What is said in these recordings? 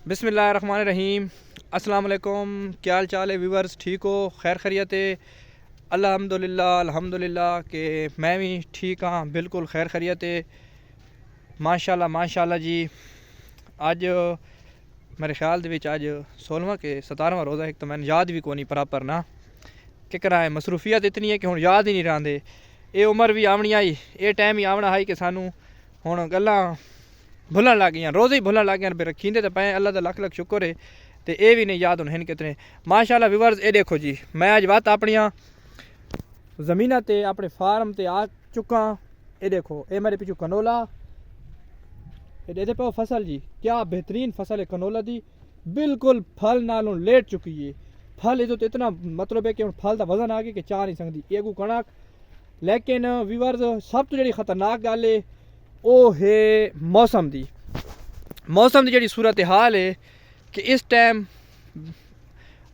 बिस्मिल्लाहिर्रहमानिर्रहीम। अस्सलाम वालेकुम। क्या हाल चाल है व्यूवर्स? ठीक हो? खैर खैरियत है? अल्हम्दुलिल्लाह अल्हम्दुलिल्लाह कि मैं भी ठीक हाँ, बिल्कुल खैर खैरियत है। माशाल्लाह माशाल्लाह जी। अज मेरे ख्याल दे विच अज 16वां के 17वां रोज़ा है, तो मैंने याद भी को नहीं प्रॉपर ना कि कराए मसरूफियत इतनी है कि हुण याद ही नहीं रहिंदे। ये उम्र भी आवनी आई, ये टाइम ही आवना है कि सानू हुण गल्लां भुलन लग गई, रोज़ ही भुलन लग गए। रखींदे तो पे, अल्लाह का लख लख शुक्र है। तो ये भी नहीं याद होने कितने। माशाल्लाह व्यूअर्स, ये देखो जी, मैं अज बात अपनिया ज़मीना ते अपने फार्म ते आ चुका। ये देखो, ये मेरे पिछू कनोला, ये पे फसल जी, क्या बेहतरीन फसल है कनोला दी। बिल्कुल फल नालों लेट चुकी है। फल ये तो इतना मतलब है कि फल का वजन आ गया कि चाह नहीं सकती एगू कणक। लेकिन व्यूअर्स, सब तो जी खतरनाक गल है वो है मौसम की। मौसम की जी सूरत हाल है कि इस टाइम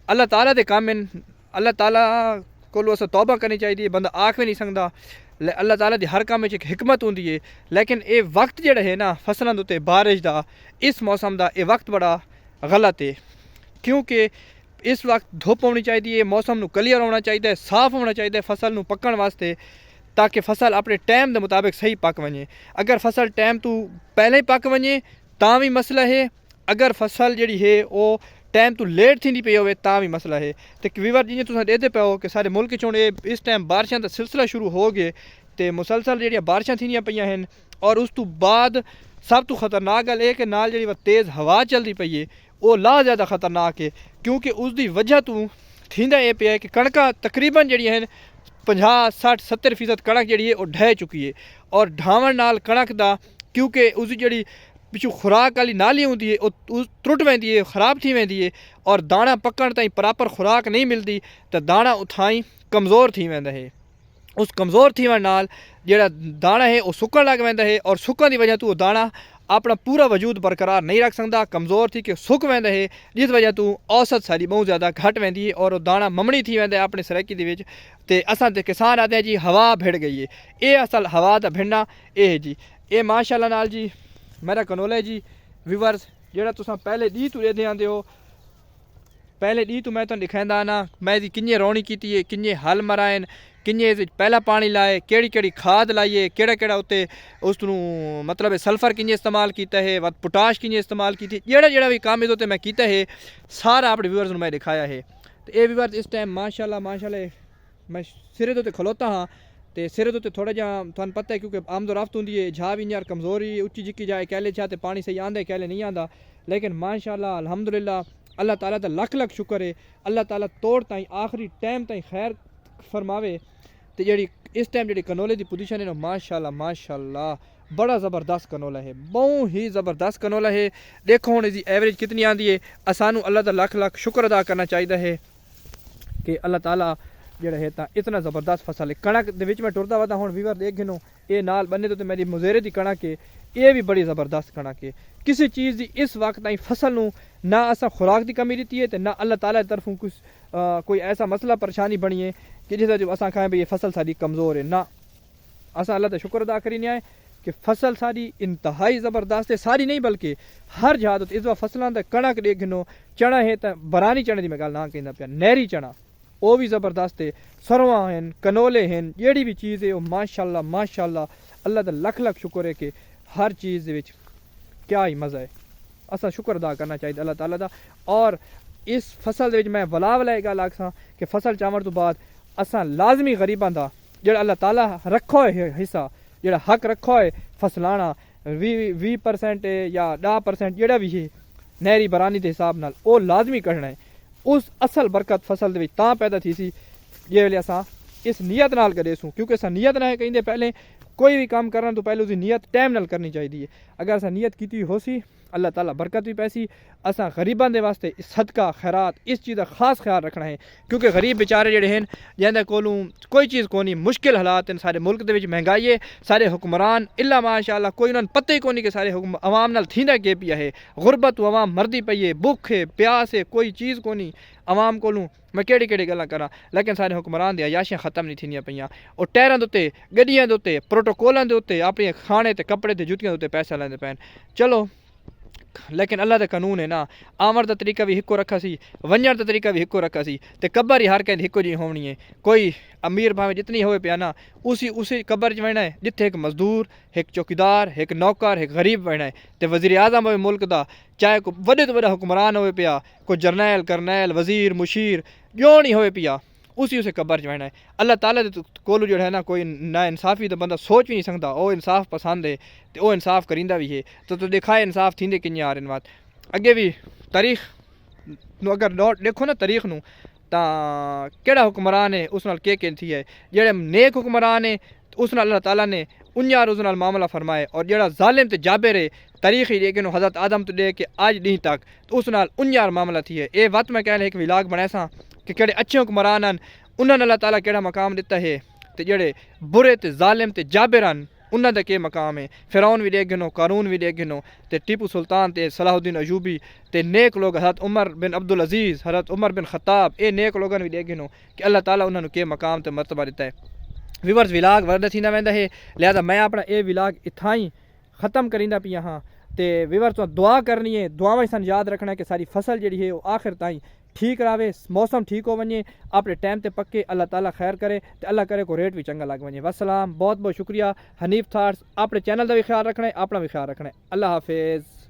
अल्लाह ताला दे काम इन। अल्लाह ताला को अस तौबा करनी चाहिए। बंदा आख भी नहीं सकता। अल्लाह ताला की हर काम एक हिकमत होंगी है। लेकिन ये वक्त जोड़ा है ना फसलों के उत्ते बारिश का, इस मौसम का ये वक्त बड़ा गलत है। क्योंकि इस वक्त धुप होनी चाहिए, मौसम को क्लीयर होना चाहिए, साफ होना चाहिए फसल को पकने वास्ते, ताकि फसल अपने टाइम के मुताबिक सही पक वजे। अगर फसल टाइम तो पहले ही पक वजे तो भी मसला है। अगर फसल जी है वो टाइम तो लेट थी पई हो भी मसला है। तो व्यूअर जी तुम देखते पे हो कि सारे मुल्क चो इस टाइम बारिशों का सिलसिला शुरू हो गए। तो मुसलसल जी बारिशां थी पईयां हैं। और उस तो बाद सब तो खतरनाक गल है कि नाल जी तेज़ हवा चलती पई है, वो ला ज़्यादा खतरनाक है। क्योंकि उसकी वजह तो थींदा ये पे है कि कणकां तकरीबन जी 50-60-70% कणक जी है वो ढह चुकी है। और ढावन नाल कणक का, क्योंकि उसकी जी पिछू खुराक वाली नाली होंगी है वो त्रुट वेंदी है, खराब थी वेंदी है। और दाना पकण ताईं प्रॉपर खुराक नहीं मिलती तो दाना उथाई कमज़ोर थी वेंदा है। उस कमज़ोर थी वन नाल जेड़ा दाना है वो सुकन लग वेंदा है। और सुकन की वजह तो वो दाना अपना पूरा वजूद बरकरार नहीं रख सकता, कमज़ोर थी कि सुक वेंदा है। जिस वजह तो औसत सारी बहुत ज़्यादा घट वेंदी है और दाना ममड़ी थी वेंदा है अपने सरैकी दे विच। ते असां ते किसान आते हैं जी हवा भिड़ गई है। ये असल हवा का भिड़ना ये है जी। ये माशाल्लाह नाल जी मेरा कनोला है जी। व्यूअर्स, जेड़ा तुसां पहले दी तो देते आंदे हो, पहले दी तो मैं तुहानूं दिखांदा ना मैं इसकी किंजे रौनी की है, किंजे हल मराए, किंजे पहला पानी लाए, केड़ी केड़ी खाद लाइए, केड़ा केड़ा उत्ते उसनूं मतलब सल्फर किंजे इस्तेमाल किया है, वत पोटाश किंजे इस्तेमाल की, जेड़ा जेड़ा भी काम इहदे उत्ते मैं किया है सारा अपने व्यूअर्स नूं मैं दिखाया है। तो ये व्यूअर्स इस टाइम माशाल्लाह माशाल्लाह मैं सिरे तो खलोता हाँ। तो सिरे तो थोड़ा जहा तुहानूं पता है क्योंकि आमदोरफ्त होंदी है, जा भी यार कमज़ोरी उच्ची जिक्की जाए कहले चाहते पानी सही आंदा कहले नहीं आंदा। लेकिन माशाल्लाह अल्हम्दुलिल्लाह अल्लाह ताला दा लख लख शुक्र है। अल्लाह ताला तोड़ ताईं आखिरी टाइम ताईं खैर फरमावे। तो जी इस टाइम जी कनोले की पोजीशन है ना माशाल्लाह माशाल्लाह बड़ा ज़बरदस्त कनोला है, बहुत ही ज़बरदस्त कनोला है। देखो हम इसकी एवरेज कितनी आती है। असानू अल्लाह का लख लख शुक्र अदा करना चाहिए है कि अल्लाह ताला जोड़ा है तो इतना ज़बरदस्त फसल है। कणक के मैं टुरदा वदा हूँ व्यूअर देख गिनो ये नाल बने तो मेरी मुजेरे की कणक है, ये भी बड़ी ज़बरदस्त कणक है। किसी चीज़ की इस वक्त ताईं फसल नूं ना असा खुराक की कमी दी है तो ना अल्लाह ताला की तरफों कुछ कोई ऐसा मसला परेशानी बनी है कि जिस असा कहें भाई ये फसल सारी कमज़ोर है ना। असा अल्लाह का शुक्र अदा करीने आए कि फसल सारी इंतहाई ज़बरदस्त है। सारी नहीं बल्कि हर जहाँ इस बार फसलों का कणक देख गिनो, चना है तो बरानी चने की मैं गल ना कहना पाया, नहरी चना वो भी ज़बरदस्त है, सरवां हैं, कनोले हैं, जेड़ी भी चीज़ है वो माशाल्लाह माशाल्लाह अल्लाह का लख लख शुक्र है कि हर चीज़ विच क्या ही मज़ा है। असा शुक्र अदा करना चाहिए अल्लाह ताला दा। और इस फसल दे विच मैं वला वला गल आखां कि फसल चावण तो बाद असा लाजमी गरीबां दा जेड़ा अल्लाह ताला रखो है हिस्सा, जेड़ा हक रखो है फसलाना 20% या 10% जेड़ा भी है नहरी बरानी के हिसाब नाल वो लाजमी करना है। उस असल बरकत फसल दे तां पैदा थी सी जे वेले असां इस नीयत नाल करे सूँ। क्योंकि असां नीयत ना कहिंदे पहले कोई भी काम करना तो पहले उसकी नीयत टाइम नाल करनी चाहिए। अगर असां नीयत की हो सी अल्लाह ताला बरकत भी पैसी। असां गरीबां दे वास्ते सदका खैरात इस चीज़ का खास ख्याल रखना है। क्योंकि गरीब बेचारे जेड़े हैं जिंदे कोलों कोई चीज़ कोनी, मुश्किल हालात हैं सारे मुल्क दे विच, महंगाई है, सारे हुक्मरान इल्ला माशाल्लाह कोई उन्होंने पता ही कोनी कि सारे हुक्म अवाम नाल थींदा के पिया है। गुरबत अवाम मरदी पई है, भुख है, प्यास है, कोई चीज़ कोनी अवाम कोलों। मैं केड़ी केड़ी गल्लां करा, लेकिन सारे हुक्मरान दी अयाशियां खत्म नहीं थींदियां पईयां। और टायरां दे उत्ते, गड्डियां दे उत्ते, प्रोटोकोलां दे उत्ते, अपने खाने ते कपड़े ते जुत्तियां दे उत्ते पैसा लैंदे पैन। चलो लेकिन अल्लाह का कानून है ना, आमर का तरीका भी हिक्को रखा सी, वंजण का तरीका भी हिक्को रखा सी, ते कब्र ही हर कंहिं हिक्को जी होनी है। कोई अमीर भावें जितनी होवे पिया ना, उसी कब्र च वहना है जिथे एक मजदूर, एक चौकीदार, एक नौकर, एक गरीब वहना है। ते वज़ीर आज़म होवे मुल्क दा, चाहे को वॾे तो वॾा हुक्मरान होवे पिया, कोई जरनैल करनैल वज़ीर मुशीर जो नहीं होवे पिया, उसे कब्र च वहना है। अल्लाह ताला दे कोलू जो है ना कोई ना इंसाफ़ी तो बंदा सोच भी नहीं सकता, वो इंसाफ पसंद है तो वो इंसाफ करींदा भी है। तो दिखाए इंसाफ थींदे किंज यार इन बात अगे भी तारीख अगर देखो ना तारीख नूं तां केड़ा हुक्मरान है उस नाल के थी है। जेड़े नेक हुक्मरान है उस नाल अल्लाह ताला ने उन्यार उस नाल मामला फरमाए, और जेड़ा जालिम ते जाबिर है तारीख ही लेकिन हज़रत आदम तो दे के आज डी तक तो उस नाल उन्यार मामला थी है। ये वत मैं कहले एक विलाग बनाया सा कि केड़े अच्छे हुक्मरान हैं उन्होंने अल्लाह ताला केड़ा मकाम दिता है, तो जेड़े बुरे ते जालिम ते जाबिर हैं उन्होंने दा के मकाम है। फिरौन भी देख गिनो, कारून भी देख गिनो, ते टीपू सुल्तान ते सलाहुद्दीन अयूबी ते नेक लोग हज़रत उमर बिन अब्दुल अजीज़, हज़रत उमर बिन खत्ताब, ये नेक लोगों भी देख गिनो कि अल्लाह ताला उन्होंने के मकाम ते मरतबा दिता है। विवर्स विलाग वर्द थींदा वेंदा है, लिहाजा मैं अपना ये विलाग इत्थां ही ख़त्म करींदा पिया हाँ। तो विवर्स तो दुआ करनी है, दुआवां सन याद रखना है कि सारी फसल जी है वो आखिर ताईं ठीक रहे, मौसम ठीक हो वने, अपने टाइम ते पक्के, अल्लाह ताला खैर करे तो अल्लाह करे को रेट भी चंगा लग वने। वसलाम, बहुत बहुत शुक्रिया। हनीफ थाट्स अपने चैनल का भी ख्याल रखना है, अपना भी ख्याल रखना है। अल्लाह हाफिज़।